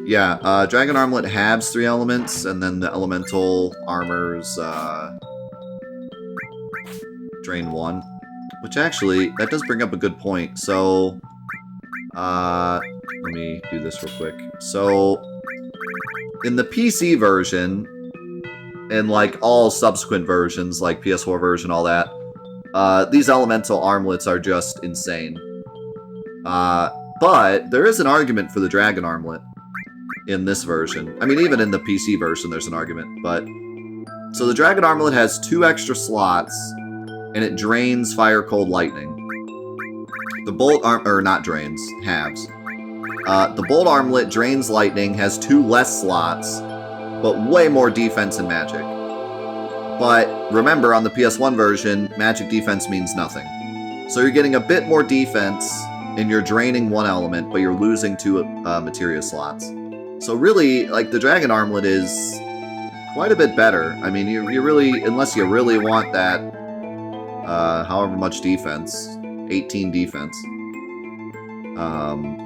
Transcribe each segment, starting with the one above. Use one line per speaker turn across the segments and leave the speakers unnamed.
Yeah, Dragon Armlet halves 3 elements, and then the elemental armors drain 1. Which actually, that does bring up a good point. So, let me do this real quick. So, in the PC version, and like all subsequent versions, like PS4 version, all that, these elemental armlets are just insane. But there is an argument for the Dragon Armlet in this version. I mean, even in the PC version, there's an argument. But so the Dragon Armlet has 2 extra slots, and it drains Fire, Cold, Lightning. The Bolt not drains, halves. The Bolt Armlet drains Lightning, has 2 less slots, but way more defense and magic. But remember, on the PS1 version, magic defense means nothing. So you're getting a bit more defense, and you're draining 1 element, but you're losing 2 materia slots. So really, like, the Dragon Armlet is quite a bit better. I mean, you really, unless you really want that, however much defense, 18 defense,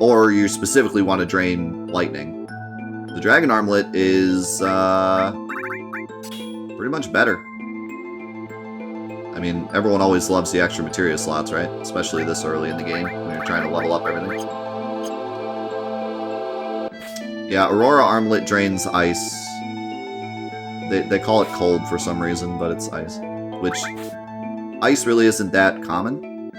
or you specifically want to drain lightning, the Dragon Armlet is pretty much better. I mean, everyone always loves the extra materia slots, right? Especially this early in the game, when you're trying to level up everything. Yeah, Aurora Armlet drains ice. They call it cold for some reason, but it's ice. Which, ice really isn't that common.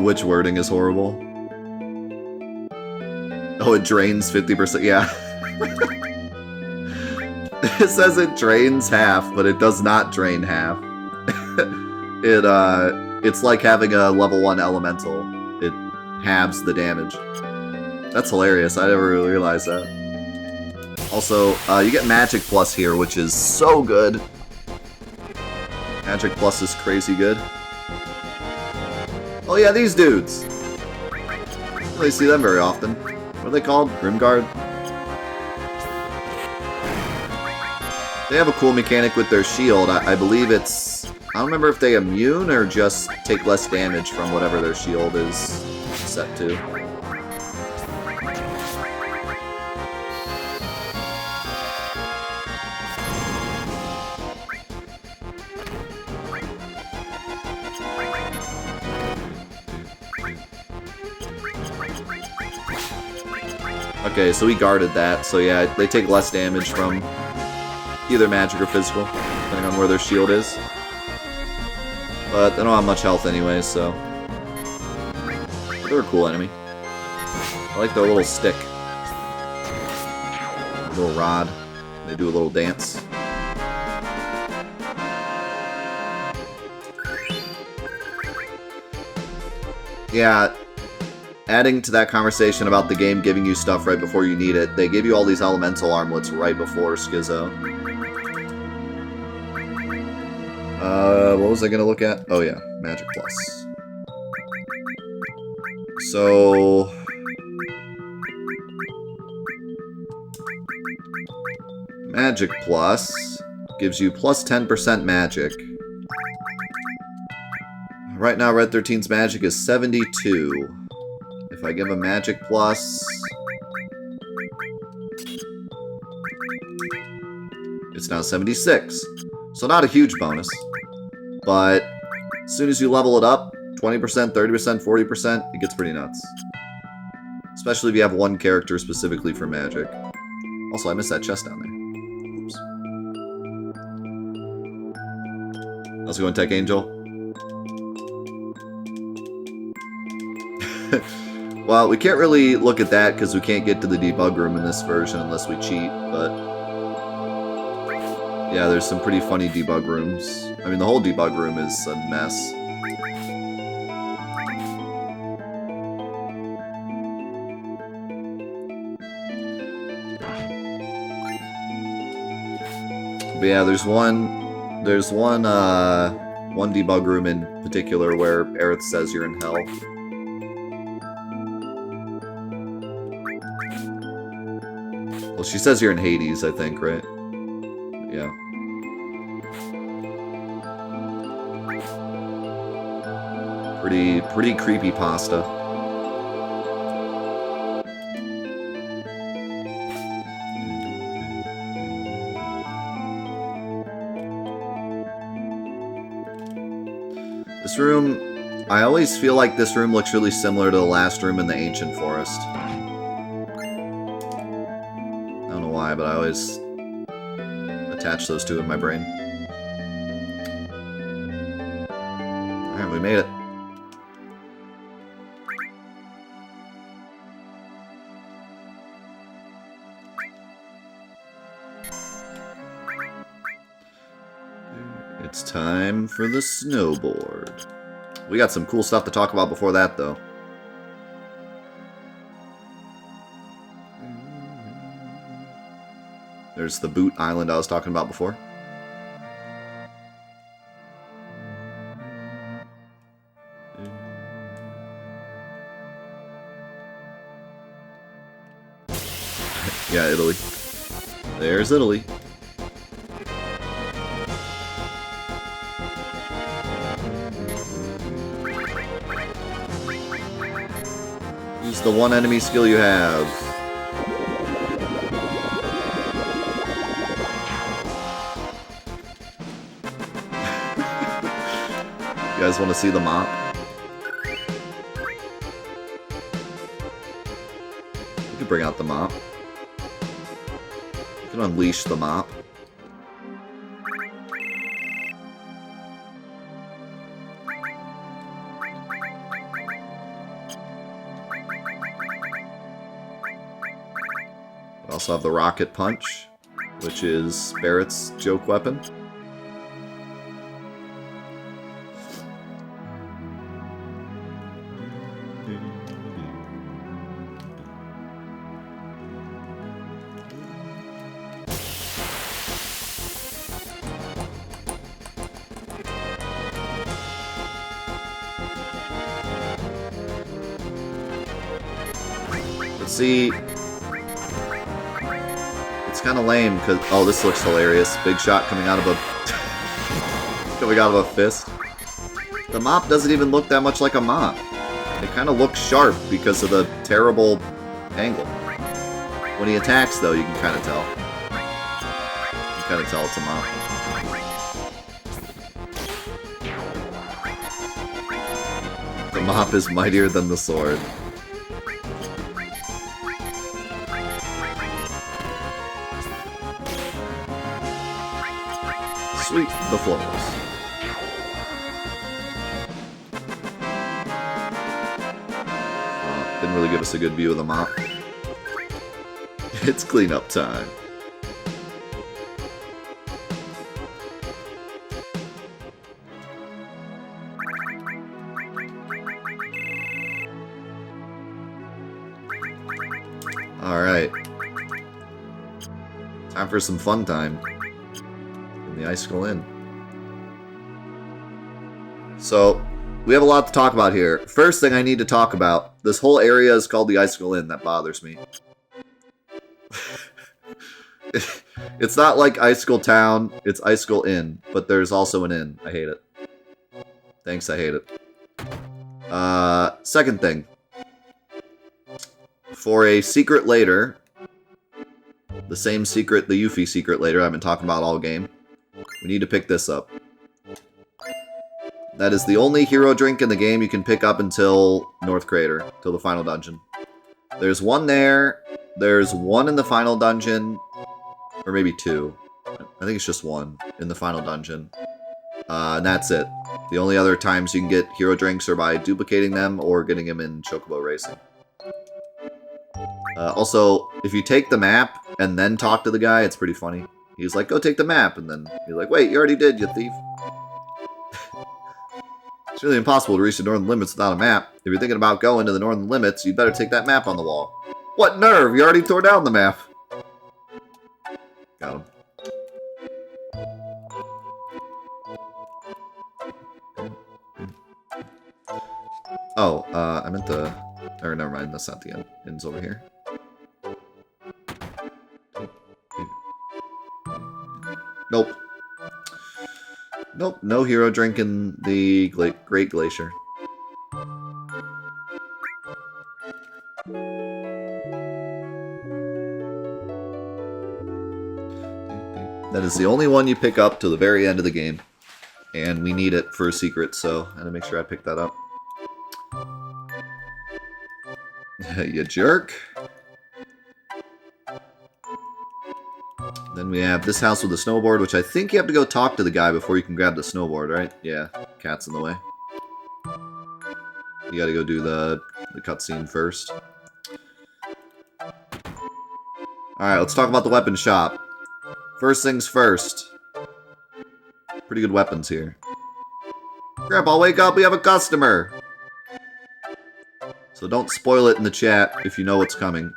Which wording is horrible? Oh, it drains 50%, yeah. It says it drains half, but it does not drain half. It's like having a level 1 elemental. It halves the damage. That's hilarious, I never really realized that. Also, you get Magic Plus here, which is so good. Magic Plus is crazy good. Oh yeah, these dudes! I don't really see them very often. What are they called? Grimguard? They have a cool mechanic with their shield. I believe it's... I don't remember if they immune or just take less damage from whatever their shield is set to. Okay, so we guarded that, so yeah, they take less damage from either magic or physical, depending on where their shield is. But they don't have much health anyway, so... They're a cool enemy. I like their little stick. Little rod. They do a little dance. Yeah, adding to that conversation about the game giving you stuff right before you need it, they give you all these elemental armlets right before Schizo. What was I gonna look at? Oh yeah, Magic Plus. So... Magic Plus gives you plus 10% magic. Right now, Red 13's magic is 72. If I give a Magic Plus... It's now 76. So not a huge bonus. But as soon as you level it up, 20%, 30%, 40%, it gets pretty nuts. Especially if you have one character specifically for magic. Also, I missed that chest down there. Oops. How's it going, Tech Angel? Well, we can't really look at that because we can't get to the debug room in this version unless we cheat, but... Yeah, there's some pretty funny debug rooms. I mean, the whole debug room is a mess. But yeah, there's one debug room in particular where Aerith says you're in hell. Well, she says you're in Hades, I think, right? Yeah. Pretty creepy pasta. This room, I always feel like this room looks really similar to the last room in the Ancient Forest. I don't know why, but I always attach those two in my brain. Alright, we made it. It's time for the snowboard. We got some cool stuff to talk about before that, though. There's the boot island I was talking about before. Yeah, Italy. There's Italy. Use the one enemy skill you have. You guys want to see the mop? You can bring out the mop. You can unleash the mop. We also have the rocket punch, which is Barrett's joke weapon. Let's see. It's kind of lame because oh, this looks hilarious. Big shot coming out of a fist. The mop doesn't even look that much like a mop. It kind of looks sharp because of the terrible angle. When he attacks, though, you can kind of tell. You can kind of tell it's a mop. The mop is mightier than the sword. Sweep the floors. Didn't really give us a good view of the mop. It's cleanup time. Alright. Time for some fun time. The Icicle Inn. So, we have a lot to talk about here. First thing I need to talk about, this whole area is called the Icicle Inn. That bothers me. It's not like Icicle Town, it's Icicle Inn, but there's also an inn. I hate it. Thanks, I hate it. Second thing. For a secret later, the same secret, the Yuffie secret later I've been talking about all game, we need to pick this up. That is the only hero drink in the game you can pick up until North Crater, till the final dungeon. There's one there, there's one in the final dungeon, or maybe two. I think it's just one in the final dungeon. And that's it. The only other times you can get hero drinks are by duplicating them or getting them in Chocobo Racing. Also, if you take the map and then talk to the guy, it's pretty funny. He's like, go take the map, and then you're like, wait, you already did, you thief. It's really impossible to reach the northern limits without a map. If you're thinking about going to the northern limits, you'd better take that map on the wall. What nerve? You already tore down the map. Got him. Oh, I meant the... Or never mind, that's not the end. End's over here. Nope. Nope, no hero drink in the Great Glacier. That is the only one you pick up to the very end of the game. And we need it for a secret, so I had to make sure I picked that up. You jerk. Then we have this house with a snowboard, which I think you have to go talk to the guy before you can grab the snowboard, right? Yeah, cat's in the way. You gotta go do the cutscene first. Alright, let's talk about the weapon shop. First things first. Pretty good weapons here. Grandpa, wake up, we have a customer! So don't spoil it in the chat if you know what's coming.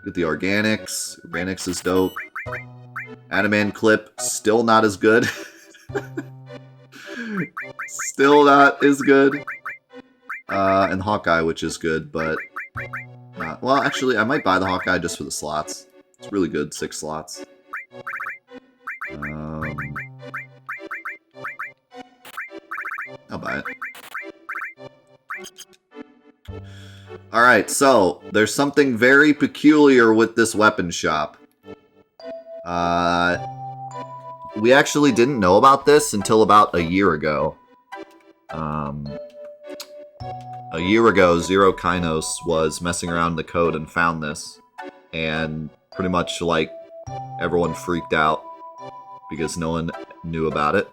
Get the organics. Organics is dope. Adamant clip, still not as good. Still not as good. And Hawkeye, which is good, but... well, actually, I might buy the Hawkeye just for the slots. It's really good, 6 slots. I'll buy it. Alright, so, there's something very peculiar with this weapon shop. We actually didn't know about this until about a year ago. A year ago, Zero Kainos was messing around in the code and found this. And pretty much, like, everyone freaked out because no one knew about it.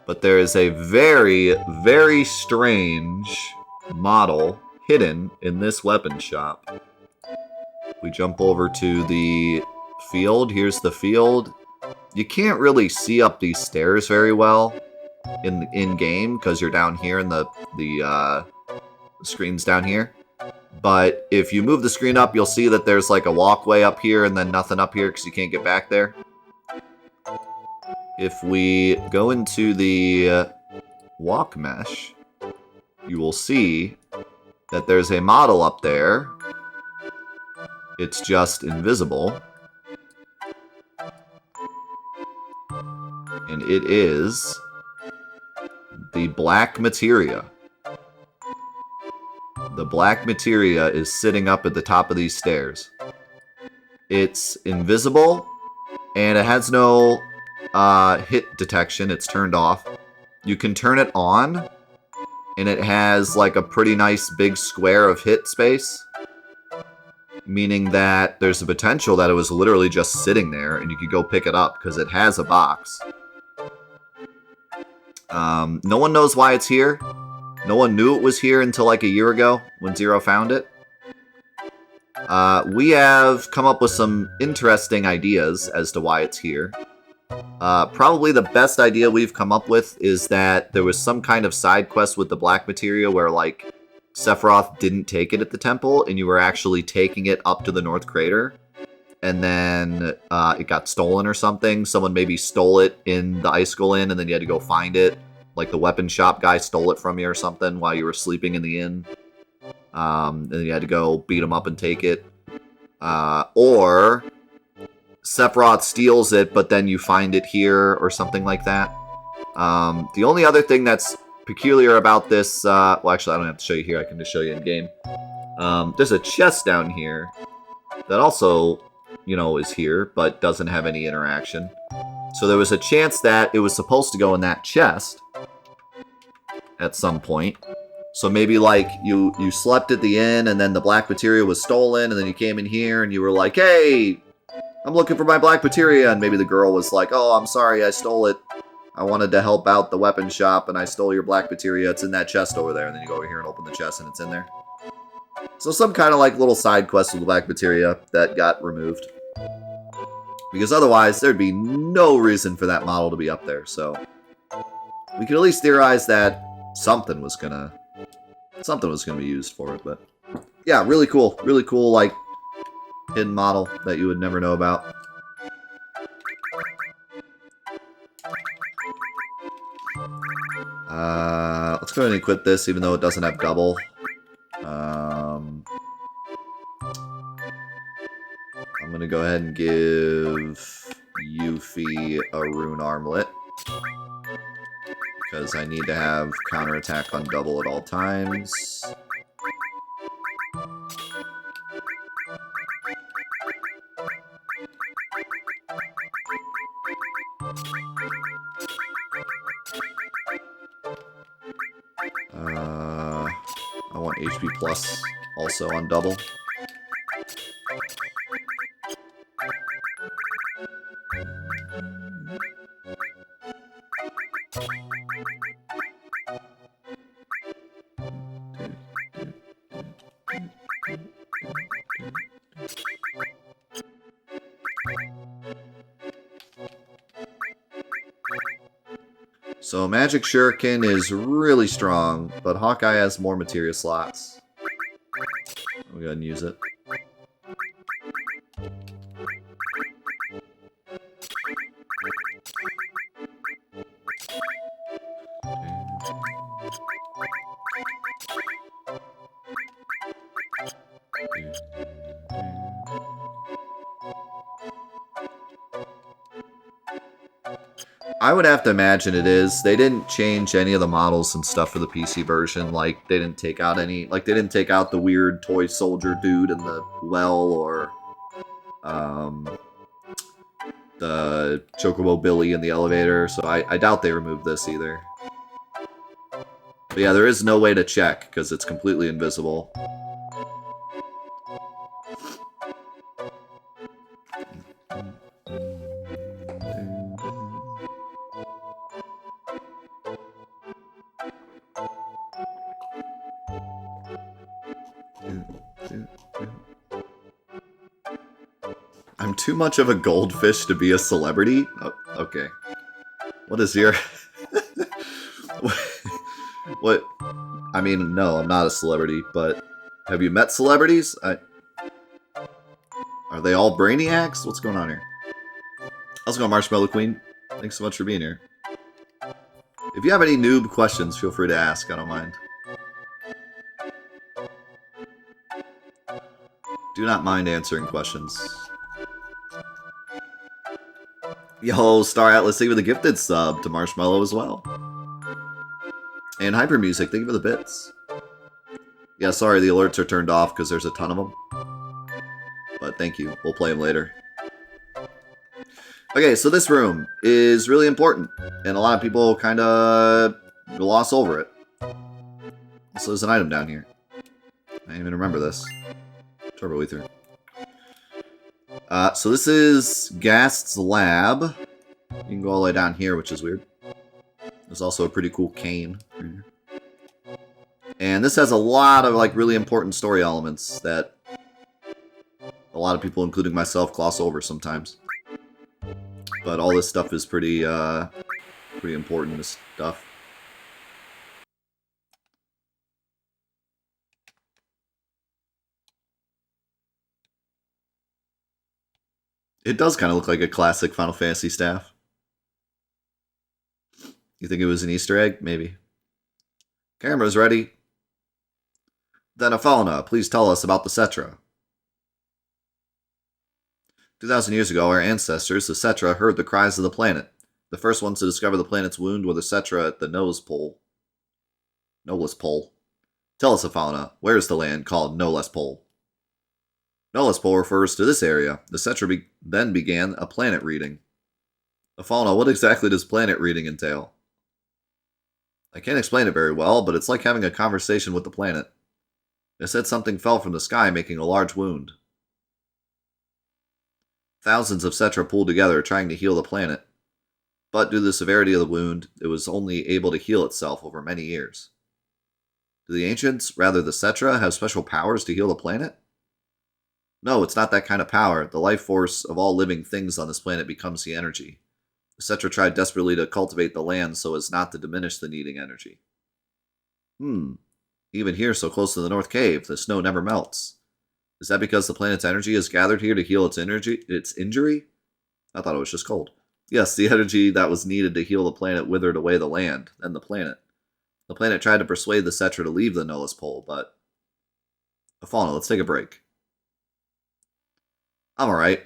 But there is a very, very strange model hidden in this weapon shop. We jump over to the field. Here's the field. You can't really see up these stairs very well in game because you're down here and the screen's down here. But if you move the screen up, you'll see that there's like a walkway up here and then nothing up here because you can't get back there. If we go into the walk mesh, you will see that there's a model up there. It's just invisible. And it is the black materia. The black materia is sitting up at the top of these stairs. It's invisible, and it has no hit detection. It's turned off. You can turn it on, and it has like a pretty nice big square of hit space, meaning that there's a potential that it was literally just sitting there and you could go pick it up because it has a box. No one knows why it's here. No one knew it was here until like a year ago when Zero found it. We have come up with some interesting ideas as to why it's here. Probably the best idea we've come up with is that there was some kind of side quest with the black materia where, like, Sephiroth didn't take it at the temple, and you were actually taking it up to the North Crater, and then it got stolen or something. Someone maybe stole it in the Icicle Inn, and then you had to go find it. Like, the weapon shop guy stole it from you or something while you were sleeping in the inn. And you had to go beat him up and take it. Or Sephiroth steals it, but then you find it here, or something like that. The only other thing that's peculiar about this, well, actually, I don't have to show you here, I can just show you in game. There's a chest down here that also, you know, is here, but doesn't have any interaction. So there was a chance that it was supposed to go in that chest at some point. So maybe, like, you slept at the inn, and then the black materia was stolen, and then you came in here, and you were like, hey, I'm looking for my black materia, and maybe the girl was like, oh, I'm sorry, I stole it. I wanted to help out the weapon shop, and I stole your black materia. It's in that chest over there. And then you go over here and open the chest, and it's in there. So some kind of, like, little side quest with the black materia that got removed. Because otherwise, there'd be no reason for that model to be up there, so we could at least theorize that something was gonna be used for it, but yeah, really cool, like, hidden model that you would never know about. Let's go ahead and equip this, even though it doesn't have double. I'm gonna go ahead and give Yuffie a rune armlet, because I need to have counterattack on double at all times. HP plus also on double. So Magic Shuriken is really strong, but Hawkeye has more materia slots. I'll go ahead and use it. I would have to imagine it is. They didn't change any of the models and stuff for the PC version. Like, they didn't take out any... Like, they didn't take out the weird toy soldier dude in the well, or... the Chocobo Billy in the elevator, so I doubt they removed this either. But yeah, there is no way to check, because it's completely invisible. I'm too much of a goldfish to be a celebrity? Oh, okay. What is your... What? I mean, no, I'm not a celebrity, but... Have you met celebrities? Are they all brainiacs? What's going on here? How's it going, Marshmallow Queen? Thanks so much for being here. If you have any noob questions, feel free to ask. I don't mind. Do not mind answering questions. Yo, Star Atlas, thank you for the gifted sub to Marshmallow as well. And Hyper Music, thank you for the bits. Yeah, sorry, the alerts are turned off because there's a ton of them. But thank you. We'll play them later. Okay, so this room is really important, and a lot of people kind of gloss over it. So there's an item down here. I didn't even remember this. Turbo Ether. So this is Gast's lab. You can go all the way down here, which is weird. There's also a pretty cool cane. And this has a lot of like really important story elements that a lot of people, including myself, gloss over sometimes. But all this stuff is pretty important stuff. It does kind of look like a classic Final Fantasy staff. You think it was an Easter egg? Maybe. Camera's ready. Then Fauna, please tell us about the Cetra. 2,000 years ago, our ancestors, the Cetra, heard the cries of the planet. The first ones to discover the planet's wound were the Cetra at the Nose Pole. Nolus Pole. Tell us, Fauna, where is the land called Nolus Pole? Nolus Pole refers to this area. The Cetra then began a planet reading. Fauna, what exactly does planet reading entail? I can't explain it very well, but it's like having a conversation with the planet. They said something fell from the sky, making a large wound. Thousands of Cetra pulled together, trying to heal the planet. But due to the severity of the wound, it was only able to heal itself over many years. Do the ancients, rather the Cetra, have special powers to heal the planet? No, it's not that kind of power. The life force of all living things on this planet becomes the energy. The Cetra tried desperately to cultivate the land so as not to diminish the needing energy. Even here, so close to the North Cave, the snow never melts. Is that because the planet's energy is gathered here to heal its injury? I thought it was just cold. Yes, the energy that was needed to heal the planet withered away the land, and the planet. The planet tried to persuade the Cetra to leave the Nolus Pole, but... Fauna, let's take a break. I'm alright.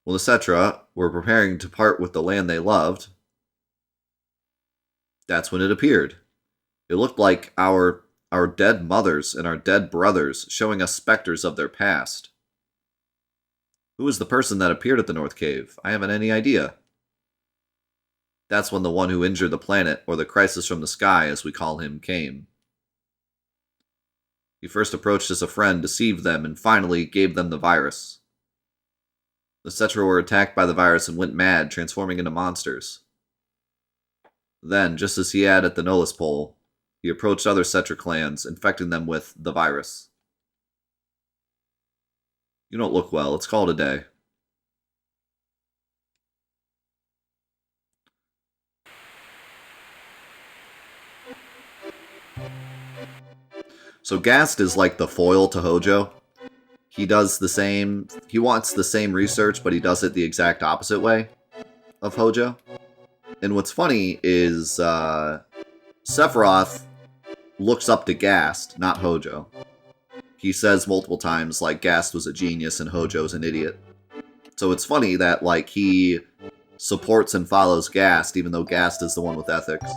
Well, the Cetra were preparing to part with the land they loved. That's when it appeared. It looked like our dead mothers and our dead brothers, showing us specters of their past. Who was the person that appeared at the North Cave? I haven't any idea. That's when the one who injured the planet, or the crisis from the sky, as we call him, came. He first approached as a friend, deceived them, and finally gave them the virus. The Cetra were attacked by the virus and went mad, transforming into monsters. Then, just as he had at the Nolus Pole, he approached other Cetra clans, infecting them with the virus. You don't look well. Let's call it a day. So Gast is like the foil to Hojo. He does the same... He wants the same research, but he does it the exact opposite way of Hojo. And what's funny is Sephiroth looks up to Gast, not Hojo. He says multiple times, like, Gast was a genius and Hojo's an idiot. So it's funny that, like, he supports and follows Gast, even though Gast is the one with ethics.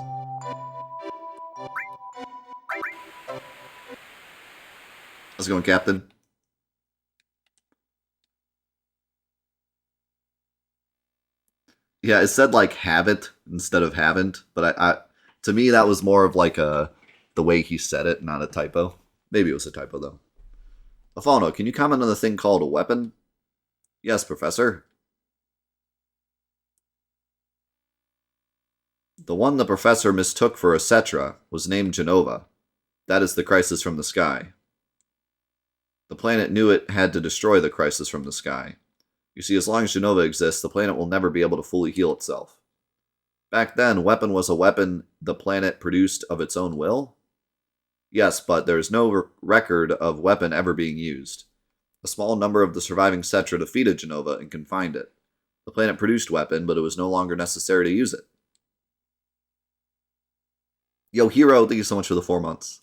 How's it going, Captain? Yeah, it said, like, have it instead of haven't, but to me, that was more of, like, the way he said it, not a typo. Maybe it was a typo, though. Afano, can you comment on the thing called a weapon? Yes, Professor. The one the Professor mistook for a Cetra was named Genova. That is the crisis from the sky. The planet knew it had to destroy the crisis from the sky. You see, as long as Genova exists, the planet will never be able to fully heal itself. Back then, weapon was a weapon the planet produced of its own will? Yes, but there is no record of weapon ever being used. A small number of the surviving Cetra defeated Genova and confined it. The planet produced weapon, but it was no longer necessary to use it. Yo, Hero, thank you so much for the 4 months.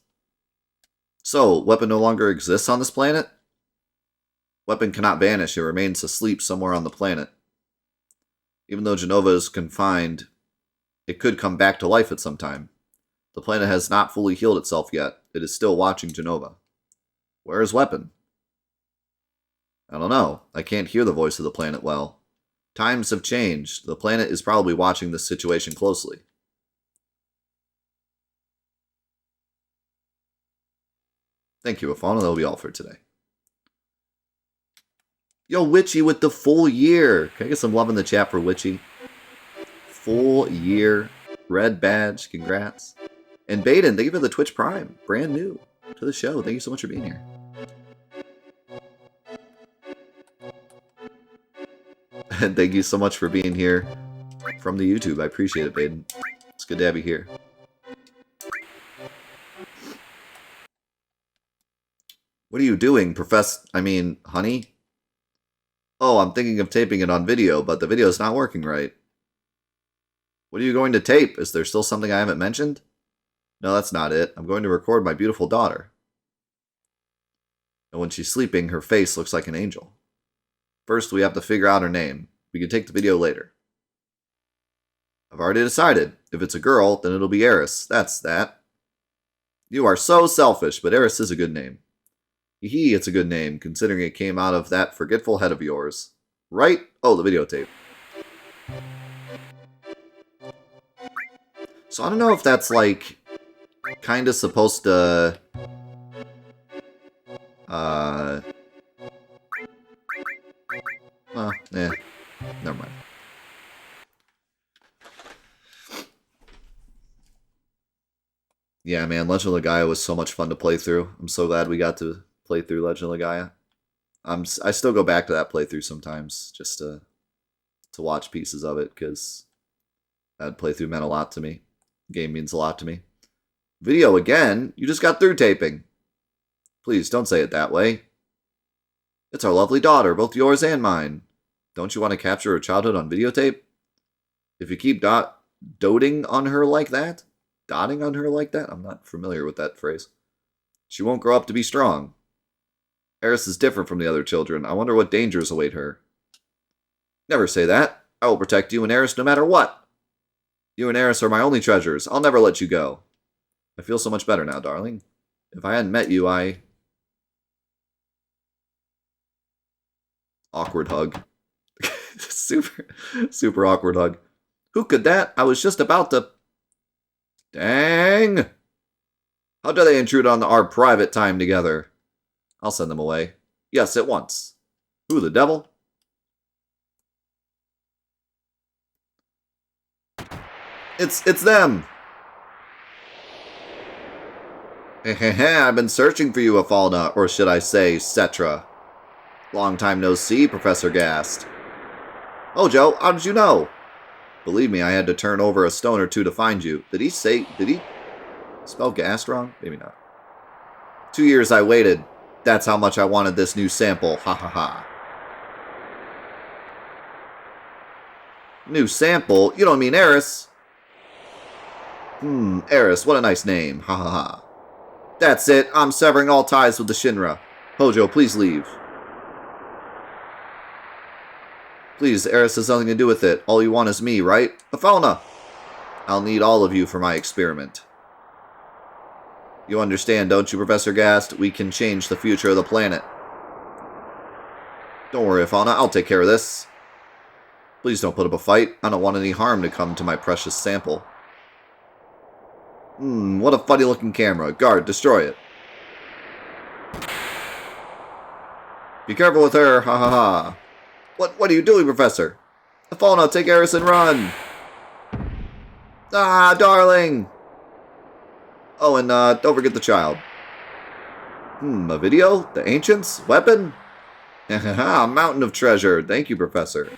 So, weapon no longer exists on this planet? Weapon cannot vanish, it remains asleep somewhere on the planet. Even though Genova is confined, it could come back to life at some time. The planet has not fully healed itself yet. It is still watching Genova. Where is Weapon? I don't know. I can't hear the voice of the planet well. Times have changed. The planet is probably watching this situation closely. Thank you, Afana. That'll be all for today. Yo, Witchy with the full year. Can I get some love in the chat for Witchy? Full year. Red badge. Congrats. And Baden, thank you for the Twitch Prime. Brand new to the show. Thank you so much for being here. And thank you so much for being here from the YouTube. I appreciate it, Baden. It's good to have you here. What are you doing, honey? Oh, I'm thinking of taping it on video, but the video's not working right. What are you going to tape? Is there still something I haven't mentioned? No, that's not it. I'm going to record my beautiful daughter. And when she's sleeping, her face looks like an angel. First, we have to figure out her name. We can take the video later. I've already decided. If it's a girl, then it'll be Eris. That's that. You are so selfish, but Eris is a good name. Hee, it's a good name, considering it came out of that forgetful head of yours. Right? Oh, the videotape. So I don't know if that's, like, kind of supposed to... Well, never mind. Yeah, man, Legend of Legaia was so much fun to play through. I'm so glad we got to play through Legend of Legaia. I still go back to that playthrough sometimes, just to watch pieces of it, because that playthrough meant a lot to me. The game means a lot to me. Video again? You just got through taping. Please, don't say it that way. It's our lovely daughter, both yours and mine. Don't you want to capture her childhood on videotape? If you keep doting on her like that? Dotting on her like that? I'm not familiar with that phrase. She won't grow up to be strong. Eris is different from the other children. I wonder what dangers await her. Never say that. I will protect you and Eris no matter what. You and Eris are my only treasures. I'll never let you go. I feel so much better now, darling. If I hadn't met you, Awkward hug. super awkward hug. Who could that? I was just about to... Dang! How dare they intrude on our private time together? I'll send them away. Yes, at once. Who, the devil? It's them! I've been searching for you, Afalna, or should I say, Cetra. Long time no see, Professor Gast. Oh, Joe, how did you know? Believe me, I had to turn over a stone or two to find you. Did he spell Gast wrong? Maybe not. 2 years I waited. That's how much I wanted this new sample. Ha ha ha. New sample? You don't mean Eris? Eris, what a nice name. Ha ha ha. That's it. I'm severing all ties with the Shinra. Hojo, please leave. Please, Eris has nothing to do with it. All you want is me, right? Afalna! I'll need all of you for my experiment. You understand, don't you, Professor Gast? We can change the future of the planet. Don't worry, Afalna. I'll take care of this. Please don't put up a fight. I don't want any harm to come to my precious sample. What a funny-looking camera. Guard, destroy it. Be careful with her. Ha ha ha. What are you doing, Professor? Afalna, take Eris and run. Ah, darling. Oh, and don't forget the child. A video? The Ancients? Weapon? Haha, mountain of treasure. Thank you, Professor.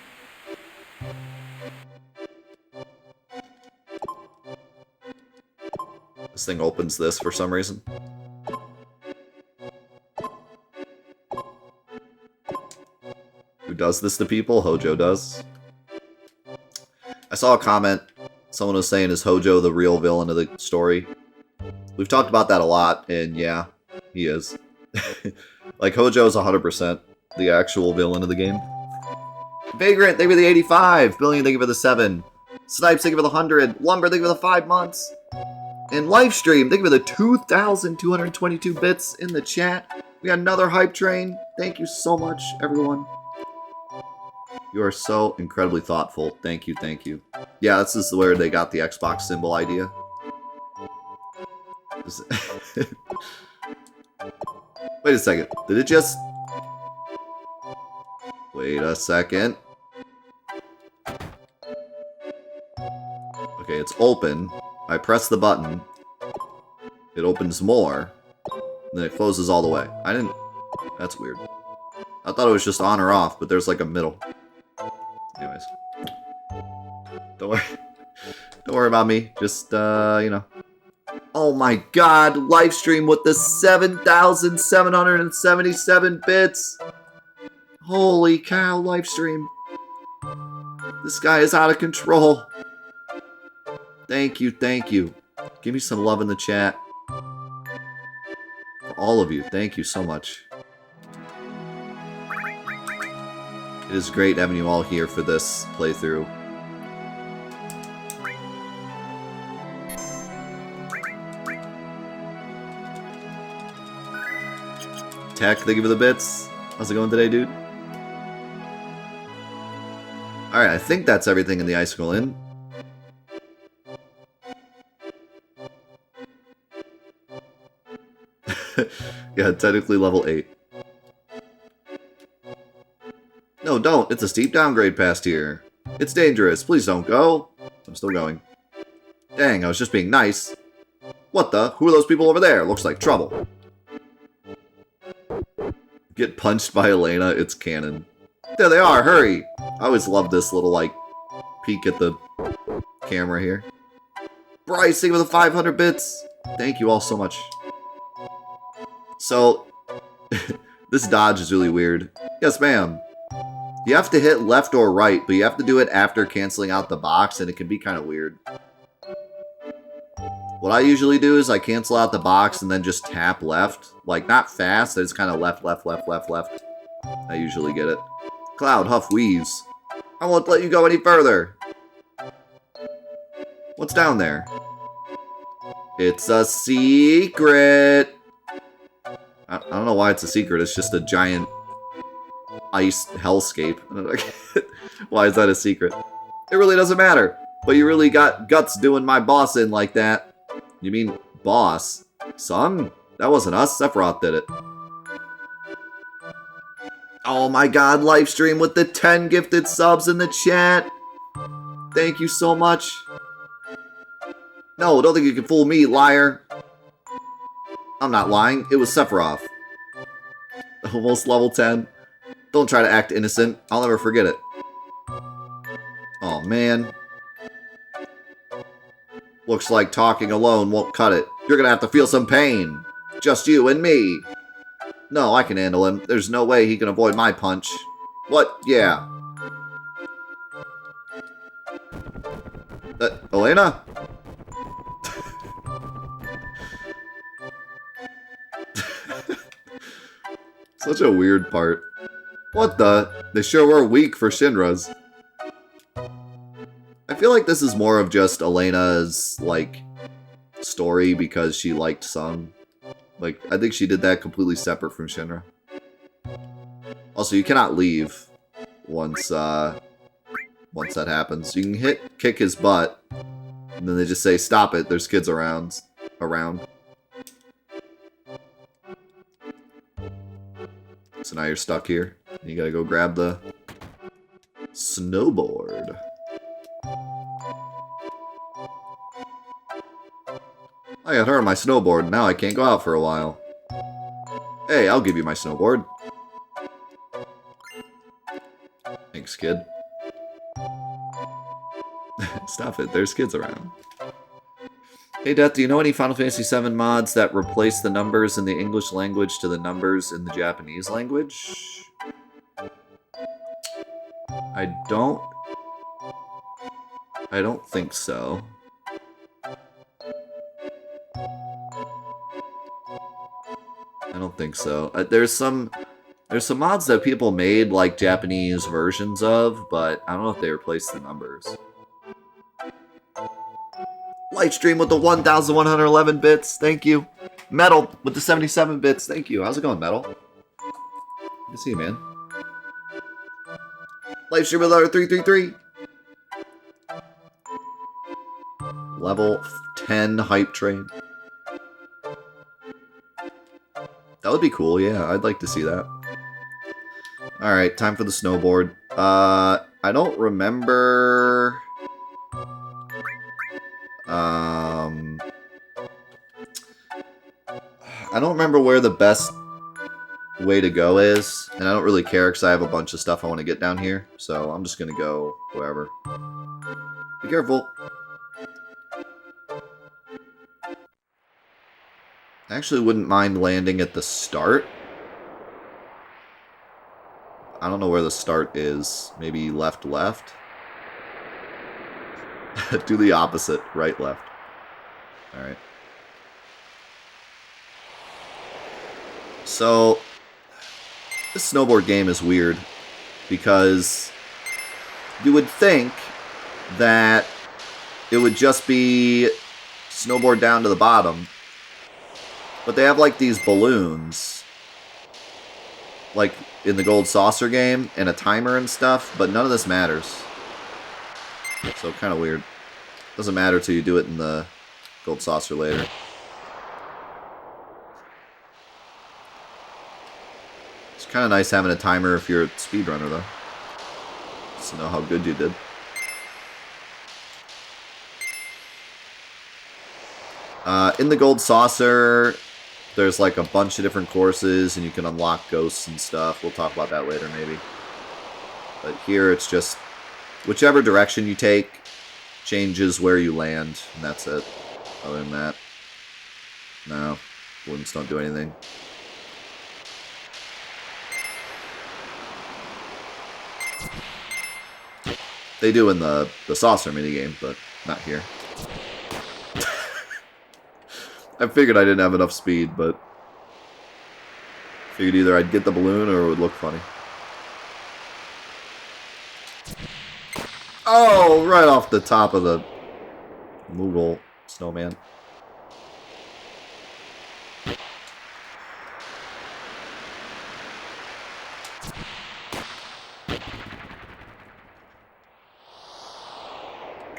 This thing opens this for some reason. Who does this to people? Hojo does. I saw a comment. Someone was saying, is Hojo the real villain of the story? We've talked about that a lot, and yeah, he is. Like, Hojo is 100% the actual villain of the game. Vagrant, thank you for the 85. Billion, thank you for the 7. Snipes, thank you for the 100. Lumber, thank you for the 5 months. And Livestream, thank you for the 2,222 bits in the chat. We got another hype train. Thank you so much, everyone. You are so incredibly thoughtful. Thank you, thank you. Yeah, this is where they got the Xbox symbol idea. Wait a second. Did it just... Wait a second. Okay, it's open. I press the button. It opens more. Then it closes all the way. I didn't... That's weird. I thought it was just on or off, but there's like a middle. Anyways. Don't worry. Don't worry about me. Just, you know. Oh my god, Livestream with the 7,777 bits. Holy cow, Livestream. This guy is out of control. Thank you, thank you. Give me some love in the chat. For all of you, thank you so much. It is great having you all here for this playthrough. Tech, thank you for the bits. How's it going today, dude? Alright, I think that's everything in the Icicle Inn. Yeah, technically level 8. No, don't. It's a steep downgrade past here. It's dangerous. Please don't go. I'm still going. Dang, I was just being nice. What the? Who are those people over there? Looks like trouble. Get punched by Elena. It's canon. There they are. Hurry. I always love this little, like, peek at the camera here. Bryce, thank you for the 500 bits. Thank you all so much. So, this dodge is really weird. Yes, ma'am. You have to hit left or right, but you have to do it after canceling out the box, and it can be kind of weird. What I usually do is I cancel out the box and then just tap left. Like, not fast, it's kind of left, left, left, left, left. I usually get it. Cloud, Huff, Wheeze. I won't let you go any further. What's down there? It's a secret. I don't know why it's a secret. It's just a giant ice hellscape. Why is that a secret? It really doesn't matter. But you really got guts doing my boss in like that. You mean boss? Son? That wasn't us. Sephiroth did it. Oh my god, Livestream with the 10 gifted subs in the chat. Thank you so much. No, don't think you can fool me, liar. I'm not lying. It was Sephiroth. Almost level 10. Don't try to act innocent. I'll never forget it. Oh, man. Looks like talking alone won't cut it. You're gonna have to feel some pain. Just you and me. No, I can handle him. There's no way he can avoid my punch. What? Yeah. Elena? Such a weird part. What the? They sure were weak for Shinra's. I feel like this is more of just Elena's, like, story because she liked Sung. Like, I think she did that completely separate from Shinra. Also, you cannot leave once that happens. You can kick his butt, and then they just say, stop it, there's kids around. So now you're stuck here. You gotta go grab the snowboard. I got hurt on my snowboard, now I can't go out for a while. Hey, I'll give you my snowboard. Thanks, kid. Stop it, there's kids around. Hey, Death, do you know any Final Fantasy VII mods that replace the numbers in the English language to the numbers in the Japanese language? I don't think so. I don't think so. There's some mods that people made like Japanese versions of, but I don't know if they replace the numbers. Lightstream with the 1,111 bits. Thank you. Metal with the 77 bits. Thank you. How's it going, Metal? Good to see you, man. Livestream with letter 333. Level 10 hype train. That would be cool, yeah. I'd like to see that. Alright, time for the snowboard. I don't remember... I don't remember where the best way to go is, and I don't really care because I have a bunch of stuff I want to get down here, so I'm just going to go wherever. Be careful. I actually wouldn't mind landing at the start. I don't know where the start is. Maybe left, left? Do the opposite. Right, left. Alright. So, this snowboard game is weird. Because you would think that it would just be snowboard down to the bottom. But they have like these balloons. Like in the Gold Saucer game. And a timer and stuff. But none of this matters. So kind of weird. Doesn't matter till you do it in the Gold Saucer later. It's kind of nice having a timer if you're a speedrunner though. Just to know how good you did. In the Gold Saucer, there's like a bunch of different courses and you can unlock ghosts and stuff. We'll talk about that later maybe. But here it's just whichever direction you take changes where you land, and that's it. Other than that, no, balloons don't do anything. They do in the saucer minigame, but not here. I figured I didn't have enough speed, but figured either I'd get the balloon or it would look funny. Oh, right off the top of the Moogle snowman.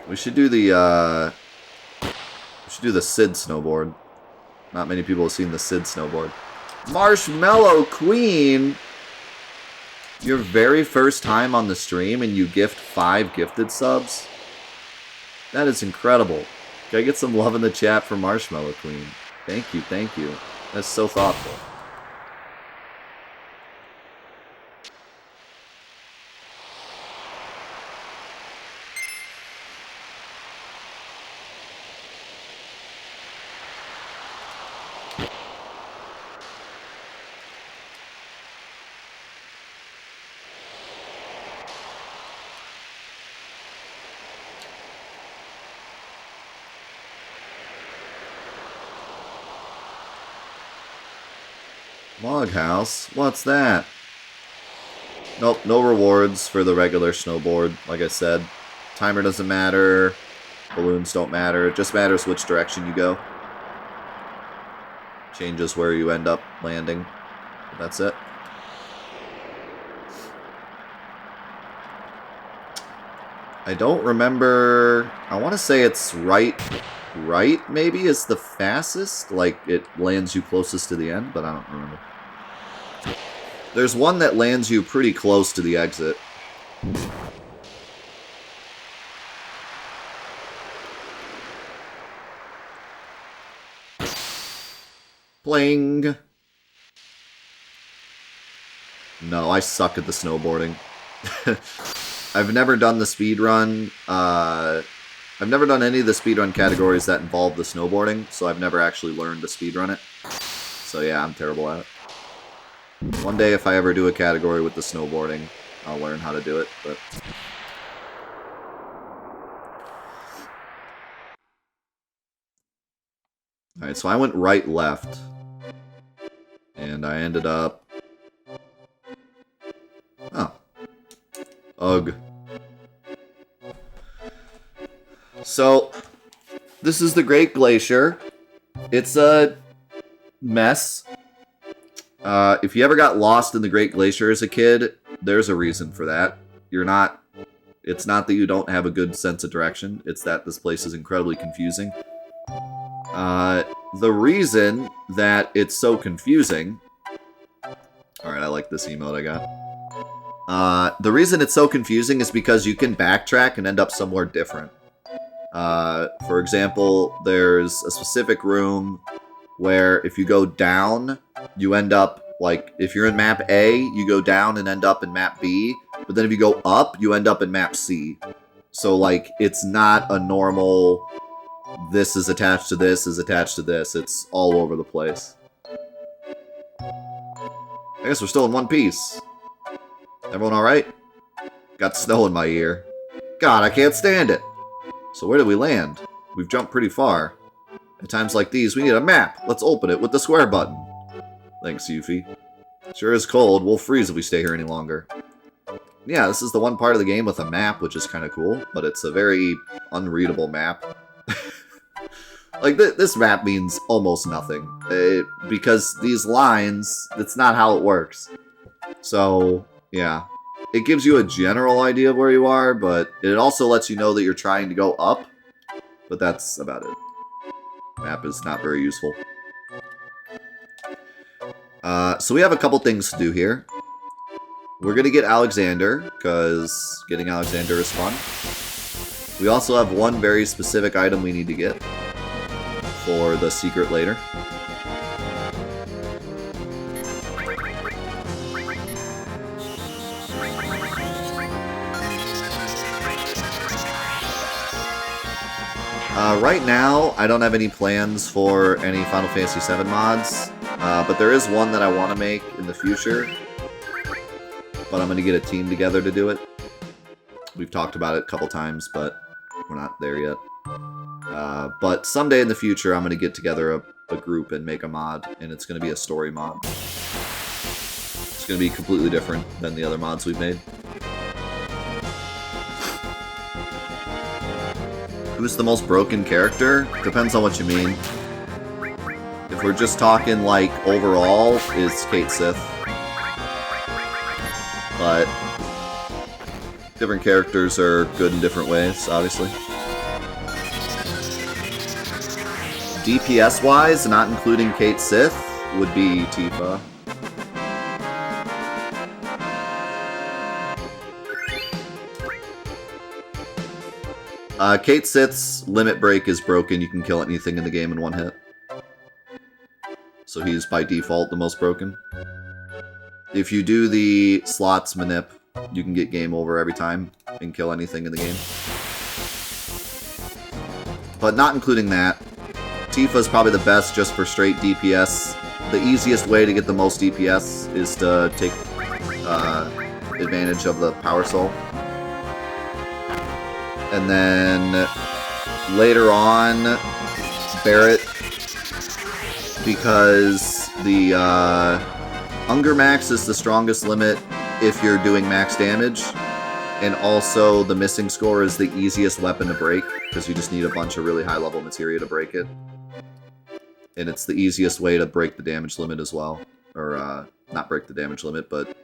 We should do the Sid snowboard. Not many people have seen the Sid snowboard. Marshmallow Queen! Your very first time on the stream and you gift 5 gifted subs? That is incredible. Can I get some love in the chat for Marshmallow Queen? Thank you, thank you. That's so thoughtful. Log house? What's that? Nope, no rewards for the regular snowboard, like I said. Timer doesn't matter. Balloons don't matter. It just matters which direction you go. Changes where you end up landing. That's it. I don't remember... I want to say it's right maybe is the fastest. Like, it lands you closest to the end, but I don't remember. There's one that lands you pretty close to the exit. Pling! No, I suck at the snowboarding. I've never done the speedrun. I've never done any of the speedrun categories that involve the snowboarding, so I've never actually learned to speedrun it. So yeah, I'm terrible at it. One day, if I ever do a category with the snowboarding, I'll learn how to do it, but... Alright, so I went right-left. And I ended up... Oh. Ugh. So, this is the Great Glacier. It's a mess. If you ever got lost in the Great Glacier as a kid, there's a reason for that. It's not that you don't have a good sense of direction, it's that this place is incredibly confusing. The reason that it's so confusing... Alright, I like this emote I got. The reason it's so confusing is because you can backtrack and end up somewhere different. For example, there's a specific room where if you go down, you end up, like, if you're in map A, you go down and end up in map B, but then if you go up, you end up in map C. So, like, it's not a normal, this is attached to this, is attached to this. It's all over the place. I guess we're still in one piece. Everyone alright? Got snow in my ear. God, I can't stand it! So where did we land? We've jumped pretty far. At times like these, we need a map. Let's open it with the square button. Thanks, Yuffie. Sure is cold. We'll freeze if we stay here any longer. Yeah, this is the one part of the game with a map, which is kind of cool, but it's a very unreadable map. Like, this map means almost nothing. Because these lines, that's not how it works. So, yeah. It gives you a general idea of where you are, but it also lets you know that you're trying to go up. But that's about it. Map is not very useful. So we have a couple things to do here. We're going to get Alexander, because getting Alexander is fun. We also have one very specific item we need to get for the secret later. Right now, I don't have any plans for any Final Fantasy VII mods, but there is one that I want to make in the future, but I'm going to get a team together to do it. We've talked about it a couple times, but we're not there yet. But someday in the future, I'm going to get together a group and make a mod, and it's going to be a story mod. It's going to be completely different than the other mods we've made. Who's the most broken character? Depends on what you mean. If we're just talking, like, overall, is Kate Sith. But different characters are good in different ways, obviously. DPS-wise, not including Kate Sith, would be Tifa. Kate Sith's limit break is broken. You can kill anything in the game in one hit. So he's by default the most broken. If you do the slots manip, you can get game over every time and kill anything in the game. But not including that, Tifa's probably the best just for straight DPS. The easiest way to get the most DPS is to take advantage of the Power Soul. And then later on, Barret, because the Hunger Max is the strongest limit if you're doing max damage, and also the missing score is the easiest weapon to break, because you just need a bunch of really high level materia to break it. And it's the easiest way to break the damage limit as well. Or, not break the damage limit, but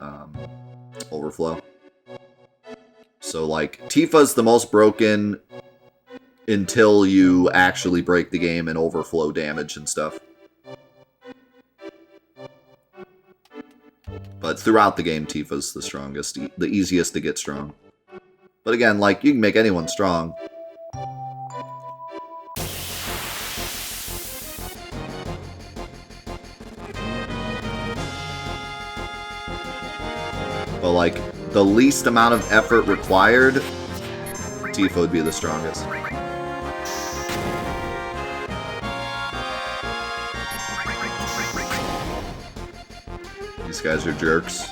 overflow. So, like, Tifa's the most broken until you actually break the game and overflow damage and stuff. But throughout the game, Tifa's the strongest, the easiest to get strong. But again, like, you can make anyone strong. But, like, the least amount of effort required, Tifa would be the strongest. These guys are jerks.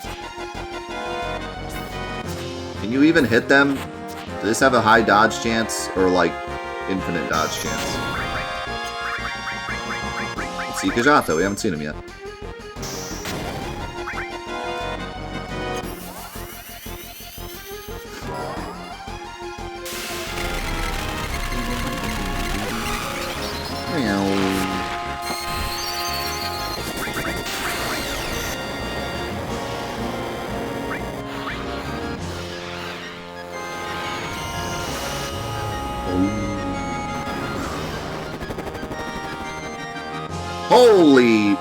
Can you even hit them? Does this have a high dodge chance or like infinite dodge chance? Let's see Kajata, we haven't seen him yet. Holy!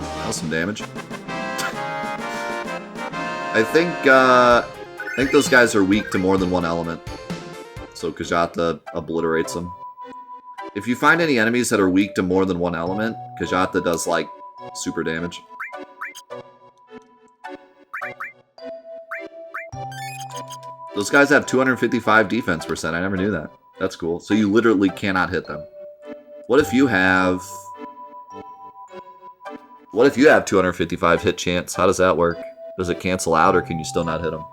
That was some damage. I think those guys are weak to more than one element. So Kajata obliterates them. If you find any enemies that are weak to more than one element, Kajata does, like, super damage. Those guys have 255 defense percent. I never knew that. That's cool. So you literally cannot hit them. What if you have 255 hit chance? How does that work? Does it cancel out, or can you still not hit them?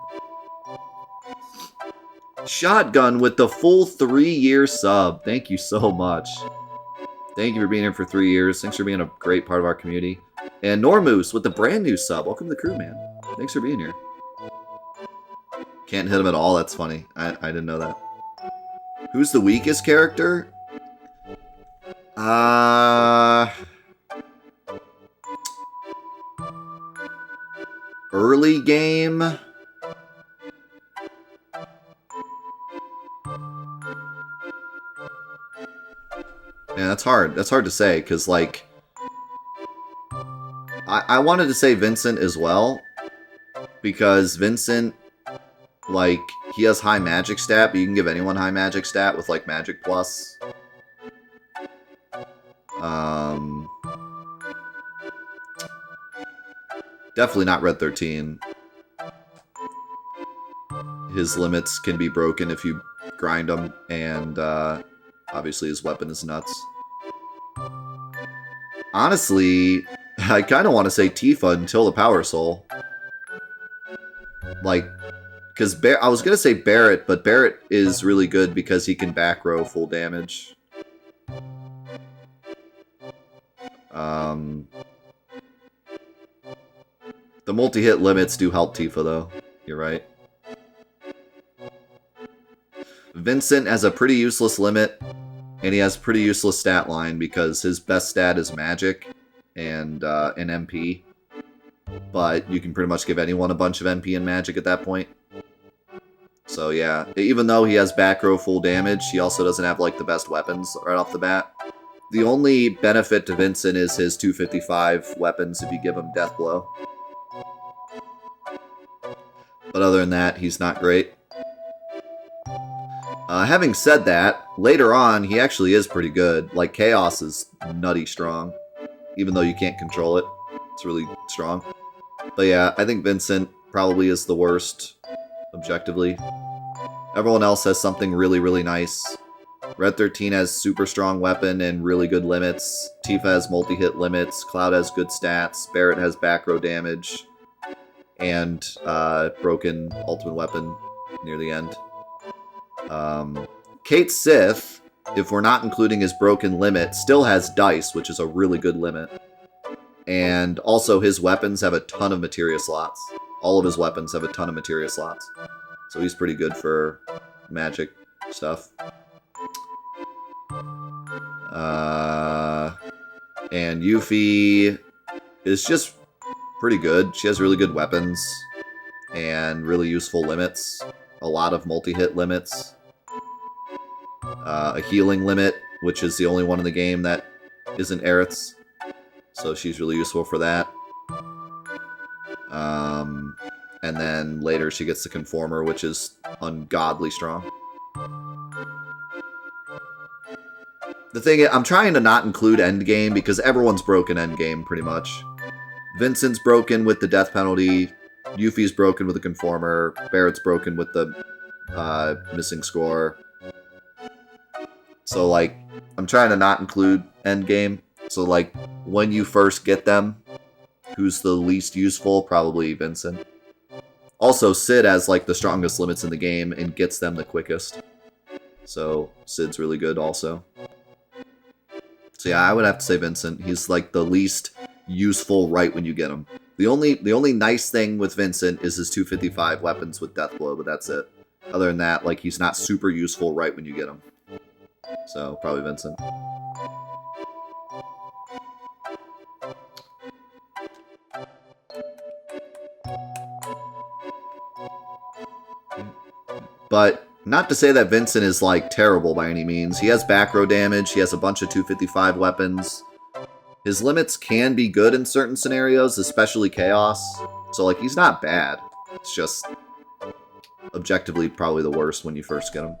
Shotgun with the full 3-year sub. Thank you so much. Thank you for being here for 3 years. Thanks for being a great part of our community. And Normoose with the brand new sub. Welcome to the crew, man. Thanks for being here. Can't hit him at all. That's funny. I didn't know that. Who's the weakest character? Early game? Yeah, that's hard. That's hard to say, because, like, I wanted to say Vincent as well, because Vincent, like, he has high magic stat, but you can give anyone high magic stat with, like, magic plus. Definitely not Red 13. His limits can be broken if you grind them, and obviously his weapon is nuts. Honestly, I kind of want to say Tifa until the Power Soul. Like, because I was going to say Barret, but Barret is really good because he can back row full damage. The multi-hit limits do help Tifa, though. You're right. Vincent has a pretty useless limit, and he has a pretty useless stat line because his best stat is magic and an MP. But you can pretty much give anyone a bunch of MP and magic at that point. So yeah, even though he has back row full damage, he also doesn't have like the best weapons right off the bat. The only benefit to Vincent is his 255 weapons if you give him Death Blow. But other than that, he's not great. Having said that, later on, he actually is pretty good. Like, Chaos is nutty strong. Even though you can't control it. It's really strong. But yeah, I think Vincent probably is the worst, objectively. Everyone else has something really, really nice. Red 13 has super strong weapon and really good limits. Tifa has multi-hit limits. Cloud has good stats. Barret has back row damage. And broken ultimate weapon near the end. Kate Sith, if we're not including his broken limit, still has dice, which is a really good limit. And also his weapons have a ton of materia slots. All of his weapons have a ton of materia slots. So he's pretty good for magic stuff. And Yuffie is just pretty good. She has really good weapons and really useful limits. A lot of multi-hit limits. A healing limit, which is the only one in the game that isn't Aerith's. So she's really useful for that. And then later she gets the Conformer, which is ungodly strong. The thing is, I'm trying to not include Endgame because everyone's broken Endgame pretty much. Vincent's broken with the death penalty. Yuffie's broken with the Conformer. Barret's broken with the missing score. So, like, I'm trying to not include Endgame. So, like, when you first get them, who's the least useful? Probably Vincent. Also, Sid has, like, the strongest limits in the game and gets them the quickest. So, Sid's really good also. So, yeah, I would have to say Vincent. He's, like, the least useful right when you get him. The only nice thing with Vincent is his 255 weapons with Death Blow, but that's it. Other than that, like, he's not super useful right when you get him. So, probably Vincent. But not to say that Vincent is, like, terrible by any means. He has back row damage. He has a bunch of 255 weapons. His limits can be good in certain scenarios, especially Chaos. So, like, he's not bad. It's just objectively probably the worst when you first get him.